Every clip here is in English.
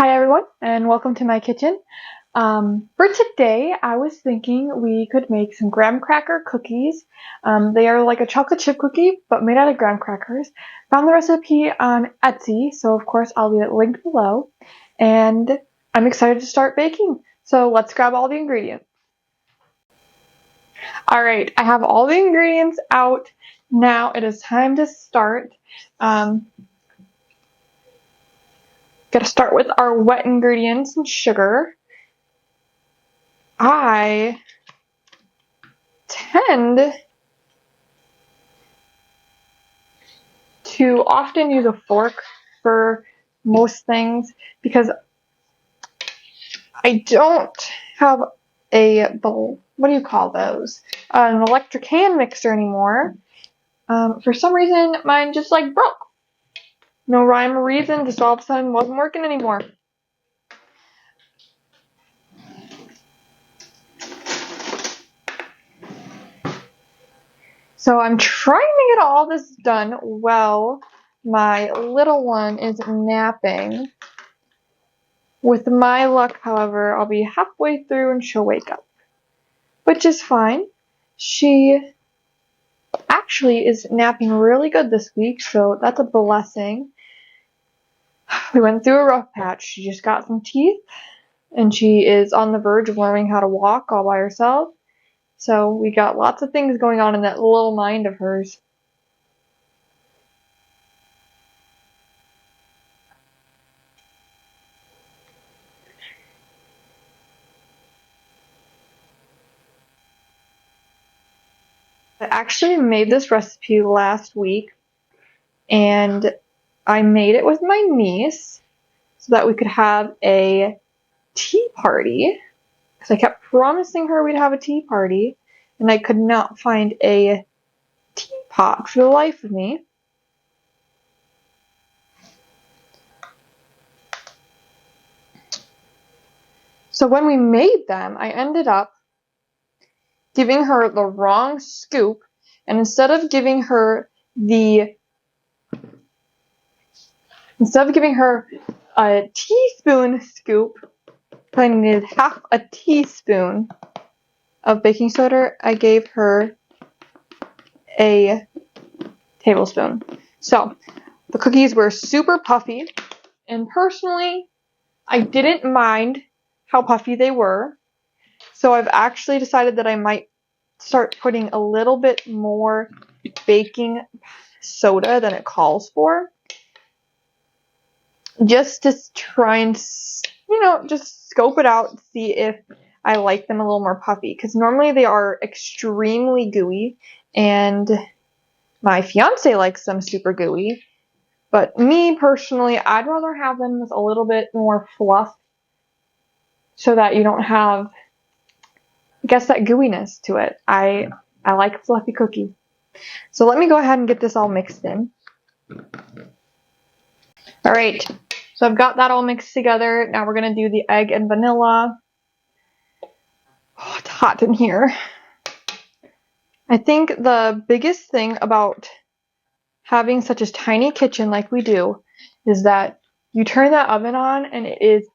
Hi everyone, and welcome to my kitchen. For today, I was thinking we could make some graham cracker cookies. They are like a chocolate chip cookie, but made out of graham crackers. Found the recipe on Etsy, so of course I'll leave it linked below. And I'm excited to start baking. So let's grab all the ingredients. Alright, I have all the ingredients out. Now it is time to start. Gotta start with our wet ingredients and sugar. I tend to often use a fork for most things because I don't have a bowl. What do you call those? An electric hand mixer anymore. For some reason, mine just like broke. No rhyme or reason, just all of a sudden wasn't working anymore. So I'm trying to get all this done while my little one is napping. With my luck, however, I'll be halfway through and she'll wake up, which is fine. She actually is napping really good this week, so that's a blessing. We went through a rough patch. She just got some teeth, and she is on the verge of learning how to walk all by herself. So we got lots of things going on in that little mind of hers. I actually made this recipe last week, and I made it with my niece so that we could have a tea party, because I kept promising her we'd have a tea party, and I could not find a teapot for the life of me. So when we made them, I ended up giving her the wrong scoop, and instead of giving her a teaspoon scoop, I needed half a teaspoon of baking soda, I gave her a tablespoon. So the cookies were super puffy, and personally, I didn't mind how puffy they were. So I've actually decided that I might start putting a little bit more baking soda than it calls for, just to try and, just scope it out and see if I like them a little more puffy, because normally they are extremely gooey, and my fiance likes them super gooey, but me personally, I'd rather have them with a little bit more fluff so that you don't have, I guess, that gooiness to it. I like a fluffy cookie. So let me go ahead and get this all mixed in. Alright, so I've got that all mixed together. Now we're going to do the egg and vanilla. Oh, it's hot in here. I think the biggest thing about having such a tiny kitchen like we do is that you turn that oven on and it is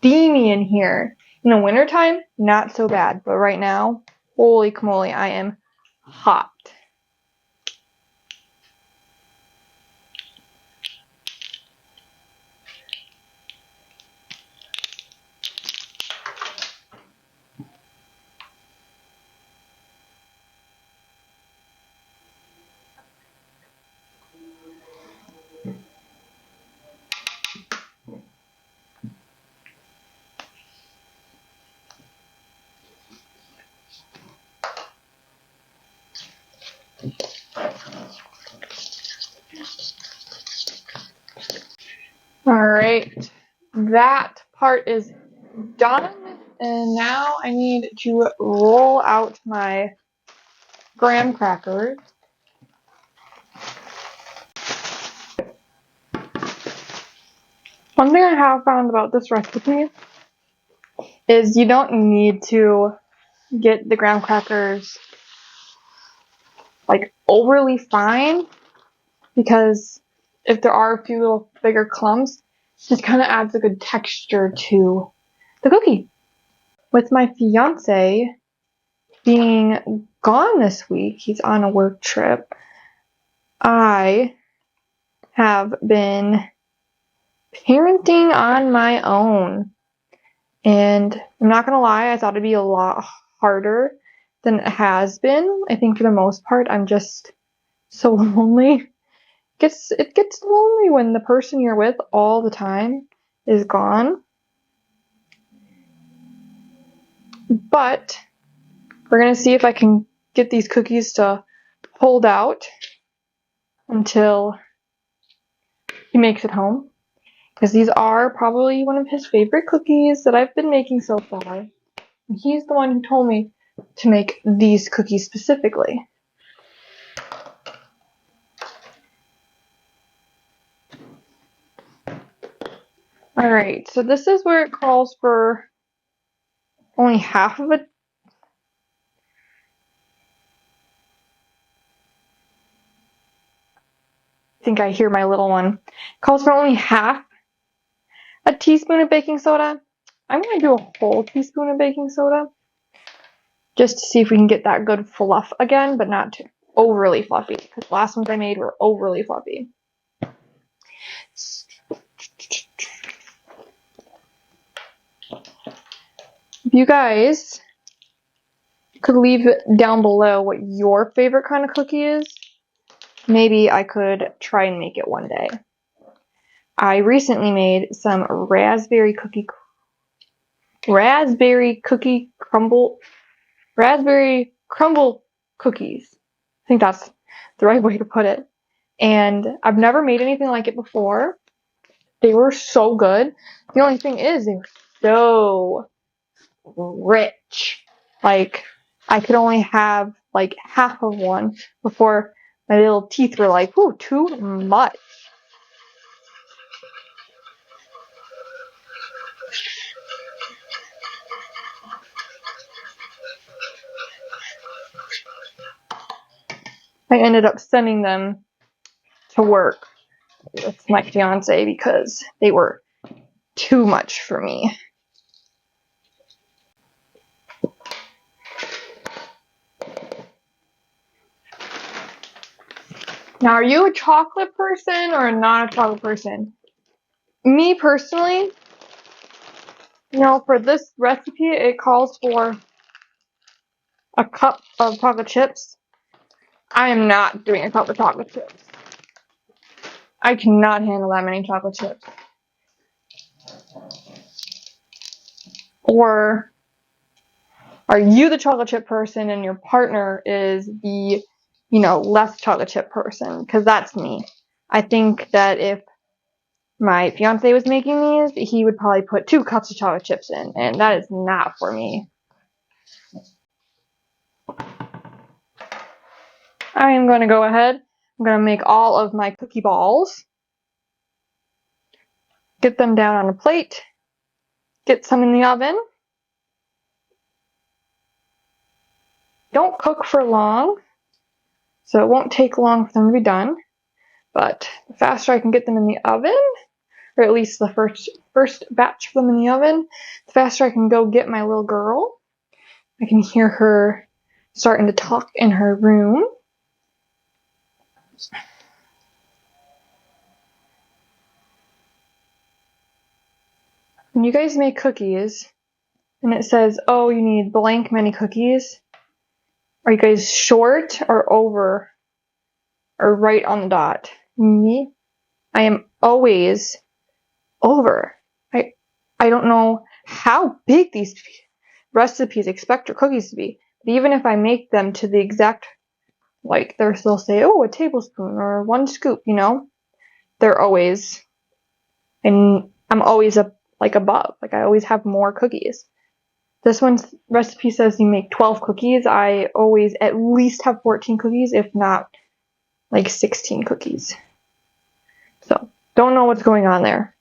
steamy in here. In the wintertime, not so bad, but right now, holy camoly, I am hot. Alright, that part is done, and now I need to roll out my graham crackers. One thing I have found about this recipe is you don't need to get the graham crackers like overly fine, because if there are a few little bigger clumps, It kind of adds a good texture to the cookie. With my fiance being gone this week, he's on a work trip, I have been parenting on my own. And I'm not gonna lie, I thought it'd be a lot harder than it has been. I think for the most part, I'm just so lonely. It gets lonely when the person you're with all the time is gone. But we're gonna see if I can get these cookies to hold out until he makes it home. Because these are probably one of his favorite cookies that I've been making so far. And he's the one who told me to make these cookies specifically. Alright, so this is where it calls for only half of it. I think I hear my little one. It calls for only half a teaspoon of baking soda. I'm going to do a whole teaspoon of baking soda. Just to see if we can get that good fluff again, but not too overly fluffy. Because the last ones I made were overly fluffy. If you guys could leave down below what your favorite kind of cookie is, maybe I could try and make it one day. I recently made some raspberry crumble cookies. I think that's the right way to put it. And I've never made anything like it before. They were so good. The only thing is they were so rich. Like, I could only have like half of one before my little teeth were like, ooh, too much. I ended up sending them to work with my fiance because they were too much for me. Now, are you a chocolate person or not a chocolate person? Me personally, for this recipe, it calls for a cup of chocolate chips. I am not doing a cup of chocolate chips. I cannot handle that many chocolate chips. Or are you the chocolate chip person and your partner is the, less chocolate chip person? Because that's me. I think that if my fiance was making these, he would probably put 2 cups of chocolate chips in, and that is not for me. I am going to go ahead. I'm going to make all of my cookie balls. Get them down on a plate. Get some in the oven. Don't cook for long, so it won't take long for them to be done. But the faster I can get them in the oven, or at least the first batch of them in the oven, the faster I can go get my little girl. I can hear her starting to talk in her room. When you guys make cookies, and it says, oh, you need blank many cookies, are you guys short or over or right on the dot? Me, I am always over. I don't know how big these recipes expect your cookies to be. But even if I make them to the exact, they'll say, oh, a tablespoon or 1 scoop, they're always, and I'm always above. I always have more cookies. This one's recipe says you make 12 cookies. I always at least have 14 cookies, if not 16 cookies. So, don't know what's going on there.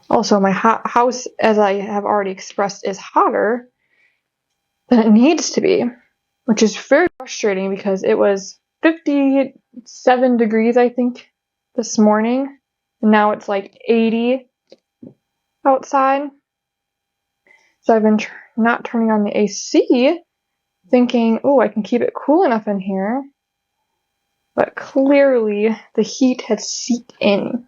Also, my house, as I have already expressed, is hotter than it needs to be, which is very Frustrating because it was 57 degrees, I think, this morning. And now it's like 80 outside. So I've been not turning on the AC, thinking, oh, I can keep it cool enough in here. But clearly the heat has seeped in.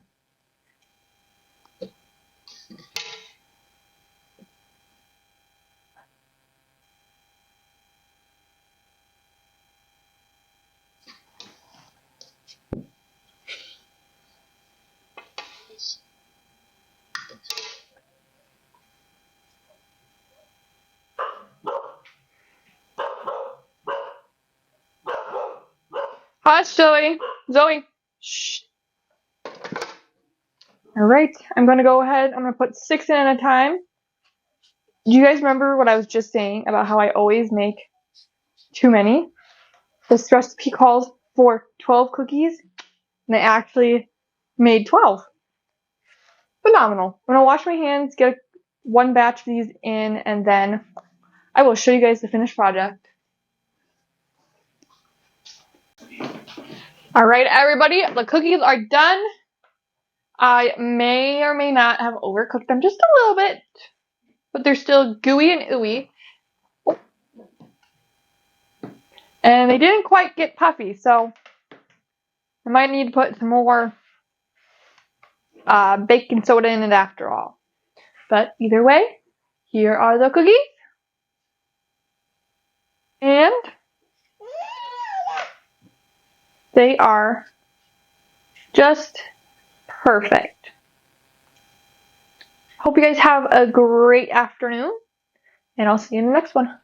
Hush, Zoe. Zoe. Shh. Alright, I'm going to go ahead. I'm going to put 6 in at a time. Do you guys remember what I was just saying about how I always make too many? This recipe calls for 12 cookies, and I actually made 12. Phenomenal. I'm going to wash my hands, get one batch of these in, and then I will show you guys the finished project. Alright, everybody, the cookies are done. I may or may not have overcooked them just a little bit, but they're still gooey and ooey. Oh. And they didn't quite get puffy, so I might need to put some more baking soda in it after all. But either way, here are the cookies. And they are just perfect. Hope you guys have a great afternoon, and I'll see you in the next one.